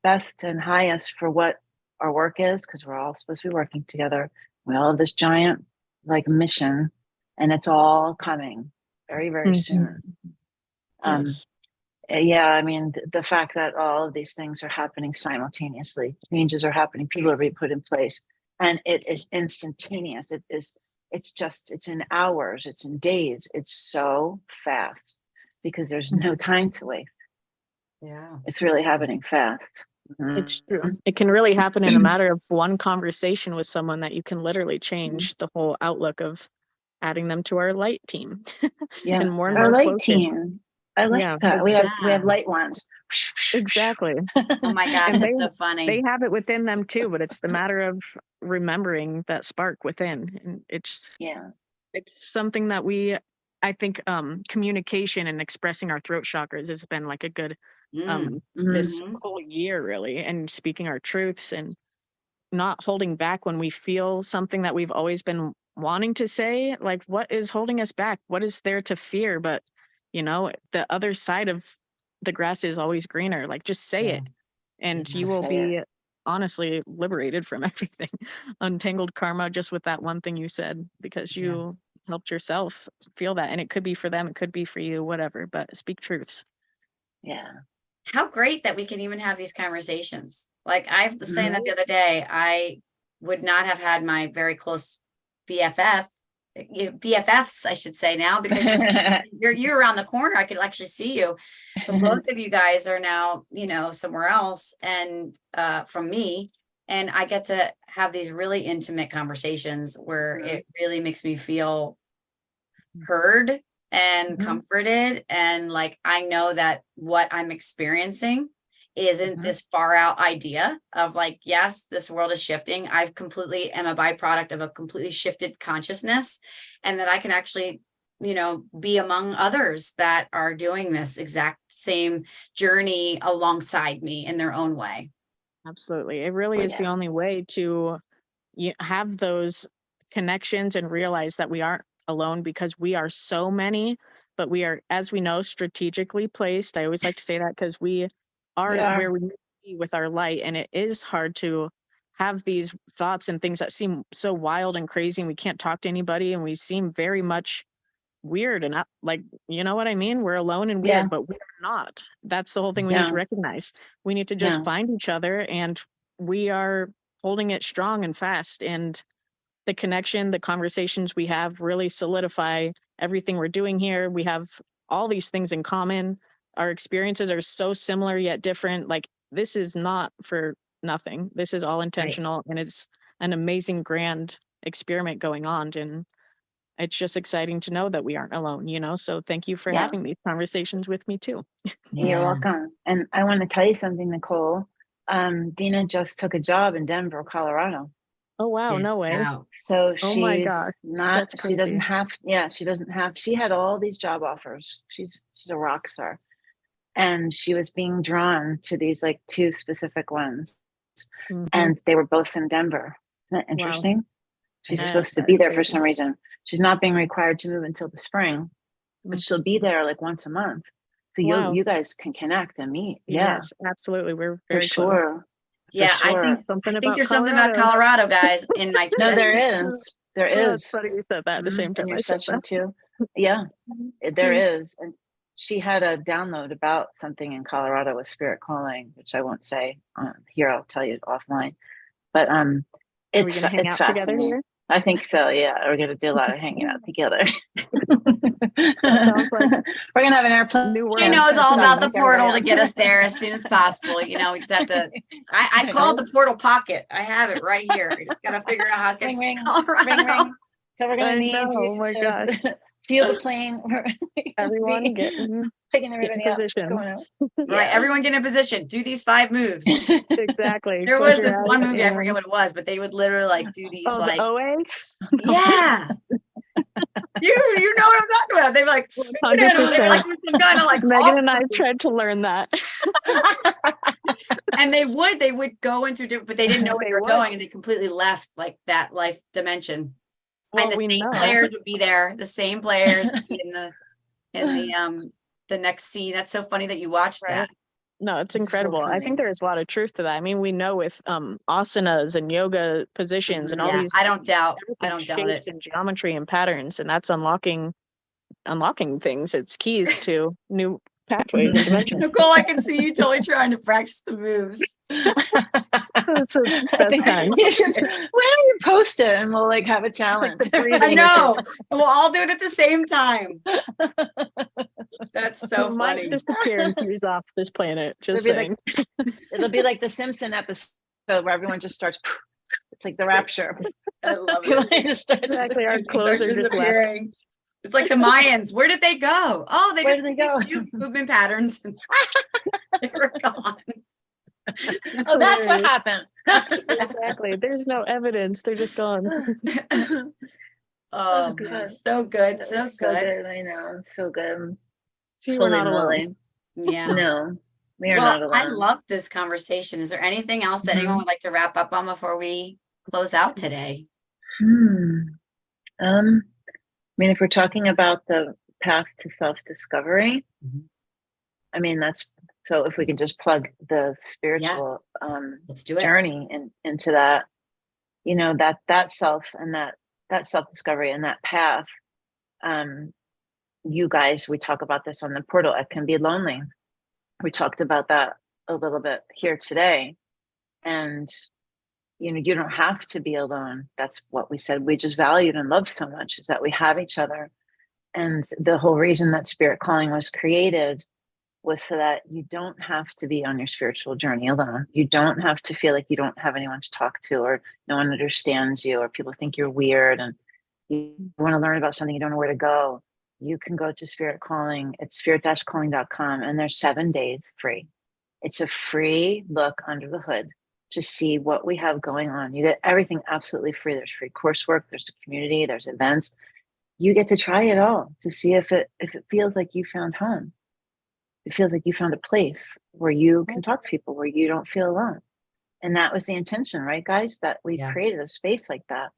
best and highest for what our work is, because we're all supposed to be working together. We all have this giant mission, and it's all coming very, very soon. Yes. Yeah, I mean, the fact that all of these things are happening simultaneously, changes are happening, people are being put in place, and it is instantaneous. It's in hours, it's in days, it's so fast because there's no time to waste. Yeah. It's really happening fast. It's true. It can really happen in a matter of one conversation with someone that you can literally change the whole outlook of adding them to our light team. Yeah, And more and our more light closer. team. I like that. We have light ones. Exactly. Oh my gosh, And that's so funny. They have it within them too, but it's the matter of remembering that spark within. And it's something that I think communication and expressing our throat chakras has been like a good this whole year, really, and speaking our truths and not holding back when we feel something that we've always been wanting to say. Like, what is holding us back? What is there to fear? But the other side of the grass is always greener. Like, just say it, and you will be honestly liberated from everything. Untangled karma just with that one thing you said, because you helped yourself feel that. And it could be for them, it could be for you, whatever, but speak truths. Yeah. How great that we can even have these conversations. Like, I was saying that the other day, I would not have had my very close BFFs, I should say now, because you're around the corner. I could actually see you, but both of you guys are now, somewhere else, and from me, and I get to have these really intimate conversations where it really makes me feel heard and comforted, and like, I know that what I'm experiencing isn't this far out idea of like, yes, this world is shifting. I completely am a byproduct of a completely shifted consciousness, and that I can actually, be among others that are doing this exact same journey alongside me in their own way. Absolutely. It really is the only way to have those connections and realize that we aren't alone, because we are so many, but we are, as we know, strategically placed. I always like to say that, because we are where we need to be with our light, and it is hard to have these thoughts and things that seem so wild and crazy, and we can't talk to anybody, and we seem very much weird and not, like, you know what I mean? We're alone and weird, but we're not. That's the whole thing we need to recognize. We need to just find each other, and we are holding it strong and fast, and the connection, the conversations we have really solidify everything we're doing here. We have all these things in common. Our experiences are so similar yet different. Like, this is not for nothing. This is all intentional, and it's an amazing, grand experiment going on. And it's just exciting to know that we aren't alone, so thank you for having these conversations with me too. You're welcome. And I want to tell you something, Nicole. Dina just took a job in Denver, Colorado. Oh, wow. No way. Wow. So Oh my gosh. she had all these job offers. She's a rock star. And she was being drawn to these like two specific ones. And they were both in Denver. Isn't that interesting? Wow. She's supposed to be there for some reason. She's not being required to move until the spring, but she'll be there like once a month. So you guys can connect and meet. Yes, absolutely. We're very for sure. Close. Yeah, sure. I think there's something about Colorado, guys. In my no, there is. It's funny you said that at the same time. In your session too. Yeah, there is. And she had a download about something in Colorado with Spirit Calling, which I won't say here. I'll tell you offline. But it's fascinating. Together here? I think so. Yeah, we're gonna do a lot of hanging out together. Sounds like We're gonna have an airplane. new She world. knows all about the Everybody portal to else. get us there as soon as possible. You know, we just have to. I call it the portal pocket. I have it right here. I just gotta figure out how it gets Ring, to ring, Colorado. ring, ring. So we're gonna I need know, you oh my to gosh. fuel the plane. Everyone getting picking in everybody up. position. Going out. Right, Yeah. everyone get in position. Do these 5 moves. Exactly. There Close was your this eyes one movie, I and- forget what it was, but they would literally like do these Oh, like, the OA? yeah. You know what I'm talking about. They like, spin it, or they 100%. like with some kind of like, Megan and I awkward- tried to learn that. and they would go into different, but they didn't know where They they were would. going, and they completely left like that life dimension. Well, And the we same know. players would be there. The same players would be in the next scene. That's so funny that you watched Right. that. No, it's So incredible. I funny. think there's a lot of truth to that. I mean, we know with asanas and yoga positions and all Yeah, these I don't doubt everything it. shapes and geometry and patterns, and that's unlocking things. It's keys to new pathways and dimensions. Nicole, I can see you totally trying to practice the moves. It's the I best think times. you should, why don't you post it and we'll like have a challenge. the breathing. I know. And we'll all do it at the same time. That's so We might funny. disappear and fuse off this planet. Just It'll be saying. It'll be like the Simpson episode where everyone just starts. It's like the rapture. I love Everyone it. just starts Exactly. Our Things clothes are just left. disappearing. It's like the Mayans. Where did they go? Oh, they Where just did they go? these few movement patterns. They were gone. Oh, that's what Hilarious. happened. Exactly. There's no evidence. They're just gone. Oh, good. man, so good, That so was good. I know, so good. See, we're Holy not alone. moly. Yeah. No, we are Well, not alone. I love this conversation. Is there anything else that anyone Mhm. would like to wrap up on before we close out today? I mean, if we're talking about the path to self-discovery, Mhm. I mean, that's so if we can just plug the spiritual Let's do it. journey into that, you know, that self and that self-discovery and that path, you guys, we talk about this on the portal, it can be lonely. We talked about that a little bit here today. And you know, you don't have to be alone. That's what we said. We just valued and loved so much is that we have each other. And the whole reason that Spirit Calling was created was so that you don't have to be on your spiritual journey alone. You don't have to feel like you don't have anyone to talk to, or no one understands you, or people think you're weird and you want to learn about something, you don't know where to go. You can go to Spirit Calling. It's spirit-calling.com, and there's 7 days free. It's a free look under the hood to see what we have going on. You get everything absolutely free. There's free coursework, there's a community, there's events. You get to try it all to see if it feels like you found home. It feels like you found a place where you can talk to people, where you don't feel alone. And that was the intention, right, guys? That we created a space like that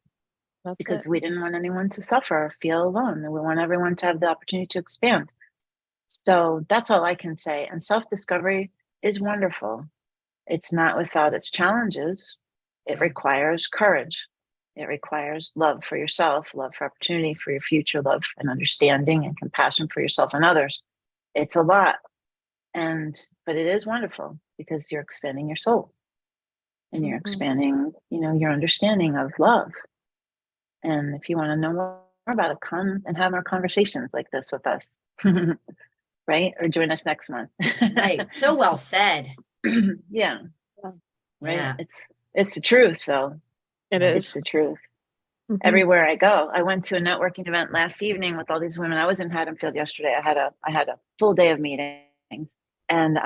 because we didn't want anyone to suffer or feel alone. And we want everyone to have the opportunity to expand. So that's all I can say. And self-discovery is wonderful. It's not without its challenges. It requires courage. It requires love for yourself, love for opportunity, for your future, love and understanding and compassion for yourself and others. It's a lot. But it is wonderful because you're expanding your soul and you're expanding, you know, your understanding of love. And if you want to know more about it, come and have more conversations like this with us. Right? Or join us next month. Right. So well said. Yeah. Right. Yeah. It's the truth. So It's the truth. Mhm. Everywhere I go. I went to a networking event last evening with all these women. I was in Haddonfield yesterday. I had a full day of meetings, and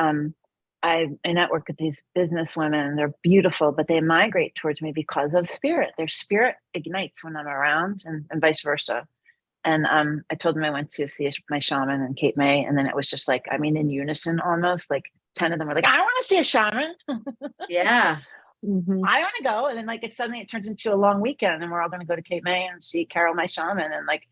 I network with these business women. They're beautiful, but they migrate towards me because of spirit. Their spirit ignites when I'm around, and vice versa. And I told them I went to see my shaman and Cape May, and then it was just like, I mean, in unison almost. Like 10 of them were like, "I want to see a shaman." Yeah. I want to go. And then like suddenly it turns into a long weekend and we're all going to go to Cape May and see Carol, my shaman. And like,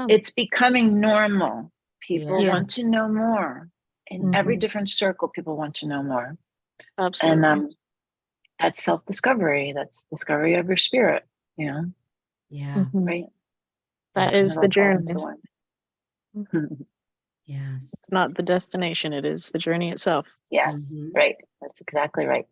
it's becoming normal. People want to know more in every different circle. People want to know more. Absolutely. And that's self-discovery. That's discovery of your spirit, you know? Yeah. Right. That is the journey. Yes. It's not the destination. It is the journey itself. Yes. Right. That's exactly right.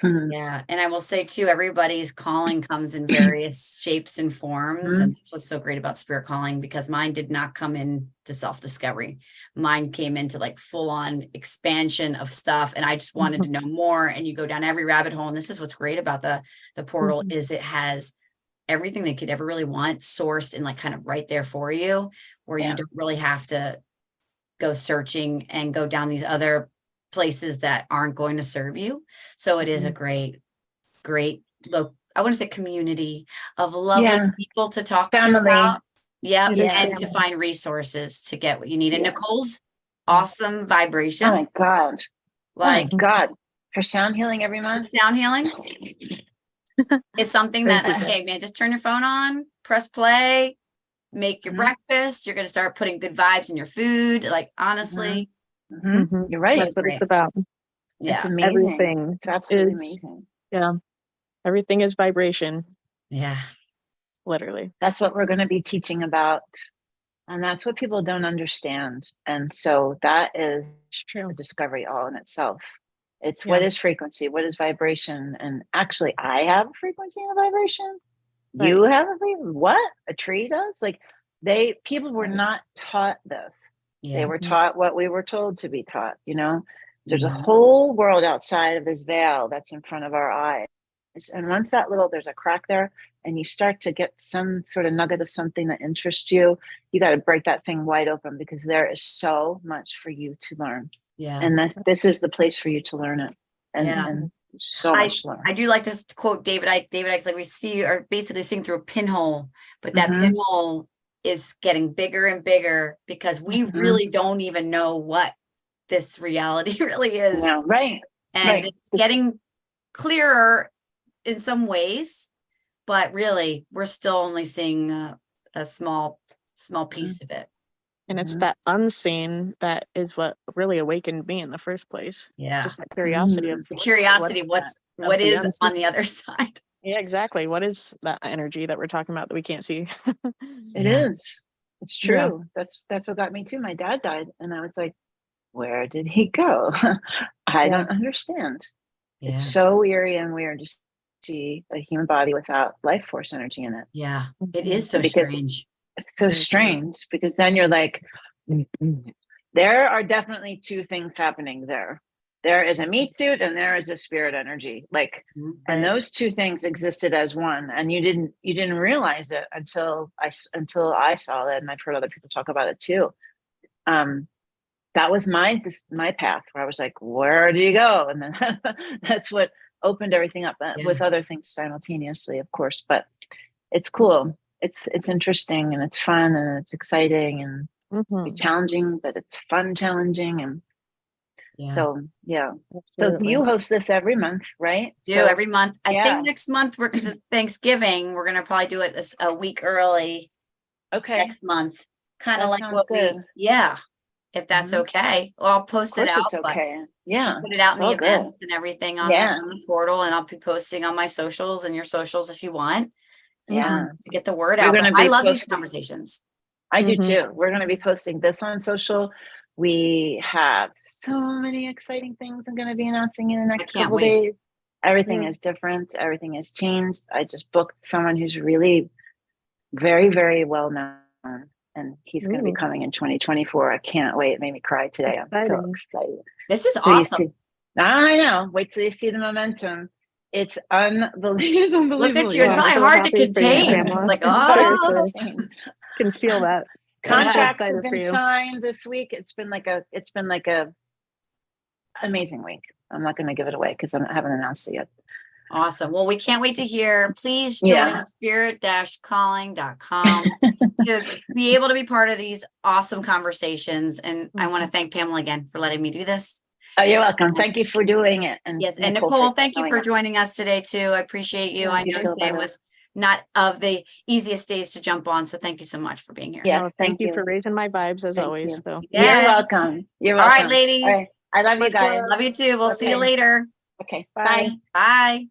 Mhm. Yeah. And I will say too, everybody's calling comes in various shapes and forms. Mhm. And that's what's so great about spirit calling, because mine did not come in to self-discovery. Mine came into like full on expansion of stuff. And I just wanted to know more. And you go down every rabbit hole. And this is what's great about the portal is it has everything they could ever really want sourced and like kind of right there for you, where you don't really have to go searching and go down these other places that aren't going to serve you. So it is a great, I want to say community of lovely people to talk to Family. about. Yeah. It is And to family. find resources to get what you need. And Yeah. Nicole's awesome Oh vibration. my God. Like Oh my God. Her sound healing every month. sound healing is something that like, hey man, just turn your phone on, press play, make your breakfast. You're going to start putting good vibes in your food. Like, honestly, You're right. That's what great. it's about. Yeah. It's amazing. Everything It's absolutely is- amazing. Yeah. Everything is vibration, Yeah. literally. That's what we're going to be teaching about. And that's what people don't understand. And so that is It's true. a discovery all in itself. It's Yeah. what is frequency? What is vibration? And actually, I have a frequency and a vibration. Right. You have a frequency. What? A tree does? Like people were not taught this. Yeah. They were taught what we were told to be taught, you know? There's a whole world outside of this veil that's in front of our eyes. And once there's a crack there, and you start to get some sort of nugget of something that interests you, you got to break that thing wide open, because there is so much for you to learn. Yeah. And this is the place for you to learn it. And so much to learn. I do like to quote David Icke. David Icke's like, we see are basically seeing through a pinhole, but that pinhole is getting bigger and bigger because we really don't even know what this reality really is. No, right. And it's getting clearer in some ways, but really we're still only seeing a small piece of it. And it's that unseen that is what really awakened me in the first place. Yeah. Just that curiosity of the curiosity, what is on the other side. Yeah, exactly. What is that energy that we're talking about that we can't see? It is. It's true. Yeah. That's what got me too. My dad died, and I was like, where did he go? I don't understand. Yeah. It's so eerie and weird to see a human body without life force energy in it. Yeah, it is so strange. It's so strange, because then you're like, there are definitely two things happening there. There is a meat suit and there is a spirit energy. Like, and those two things existed as one, and you didn't realize it until I saw it, and I've heard other people talk about it too. That was my path, where I was like, where do you go? And then that's what opened everything up, with other things simultaneously, of course. But it's cool. It's interesting, and it's fun, and it's exciting, and it's challenging, but it's fun, challenging. And so, So you host this every month, right? Every month. I think next month, because it's Thanksgiving, we're going to probably do it a week early. Okay. Next month. Kind of like what good. If that's okay. Well, I'll post it out. It's okay. Yeah. Put it out in the events and everything on the portal, and I'll be posting on my socials and your socials if you want. Yeah. To get the word out. I love these conversations. I do too. We're going to be posting this on social. We have so many exciting things I'm going to be announcing in the next couple days. Everything is different. Everything has changed. I just booked someone who's really very, very well known, and he's going to be coming in 2024. I can't wait. It made me cry today. I'm so excited. This is awesome. I know. Wait till you see the momentum. It's unbelievable. Look at you. It's probably hard to contain. Like, oh, can feel that. Contracts have been signed this week. It's been like a amazing week. I'm not going to give it away because I haven't announced it yet. Awesome. Well, we can't wait to hear. Please join spirit-calling.com to be able to be part of these awesome conversations. And I want to thank Pamela again for letting me do this. Oh, you're welcome. Thank you for doing it. And yes, and Nicole, thank you for joining us today too. I appreciate you. I know today was not of the easiest days to jump on, so thank you so much for being here. Yes, thank you for raising my vibes as always. So you're welcome. You're welcome. All right, ladies. All right. I love you guys. Love you too. We'll see you later. Okay. Bye. Bye.